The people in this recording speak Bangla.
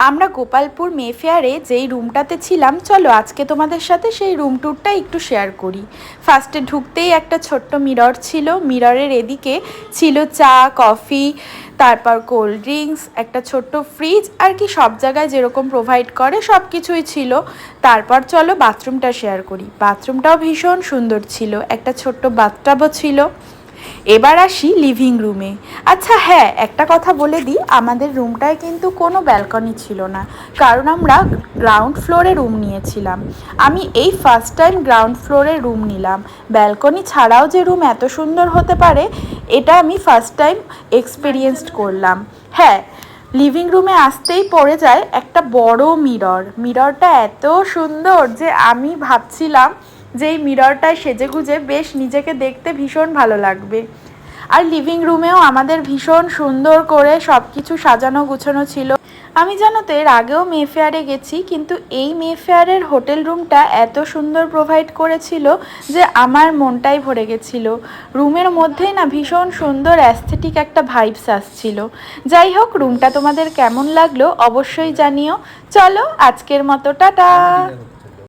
আমরা গোপালপুর মেফেয়ারে যেই রুমটাতে ছিলাম, চলো আজকে তোমাদের সাথে সেই রুম ট্যুরটা একটু শেয়ার করি। ফার্স্টে ঢুকতেই একটা ছোট্ট মিরর ছিল, মিররের এদিকে ছিল চা, কফি, তারপর কোল্ড ড্রিঙ্কস, একটা ছোট্ট ফ্রিজ, আর কি সব জায়গায় যেরকম প্রোভাইড করে সব কিছুই ছিল। তারপর চলো বাথরুমটা শেয়ার করি। বাথরুমটাও ভীষণ সুন্দর ছিল, একটা ছোট্ট বাথটাবও ছিল। এবার আসি লিভিং রুমে। আচ্ছা হ্যাঁ, একটা কথা বলে দিই, আমাদের রুমটায় কিন্তু কোনো ব্যালকনি ছিল না, কারণ আমরা গ্রাউন্ড ফ্লোরে রুম নিয়েছিলাম। আমি এই ফার্স্ট টাইম গ্রাউন্ড ফ্লোরে রুম নিলাম। ব্যালকনি ছাড়াও যে রুম এত সুন্দর হতে পারে, এটা আমি ফার্স্ট টাইম এক্সপিরিয়েন্সড করলাম। হ্যাঁ, লিভিং রুমে আসতেই পড়ে যায় একটা বড় মিরর। মিররটা এত সুন্দর যে আমি ভাবছিলাম যে এই মিররটায় সেজেগুজে বেশ নিজেকে দেখতে ভীষণ ভালো লাগবে। আর লিভিং রুমেও আমাদের ভীষণ সুন্দর করে সব কিছু সাজানো গুছানো ছিল। আমি জানো তো এর আগেও মেফেয়ারে গেছি, কিন্তু এই মেফেয়ারের হোটেল রুমটা এত সুন্দর প্রোভাইড করেছিল যে আমার মনটাই ভরে গেছিল। রুমের মধ্যেই না ভীষণ সুন্দর অ্যাস্থেটিক একটা ভাইবস আসছিল। যাই হোক, রুমটা তোমাদের কেমন লাগলো অবশ্যই জানিও। চলো আজকের মতো টাটা।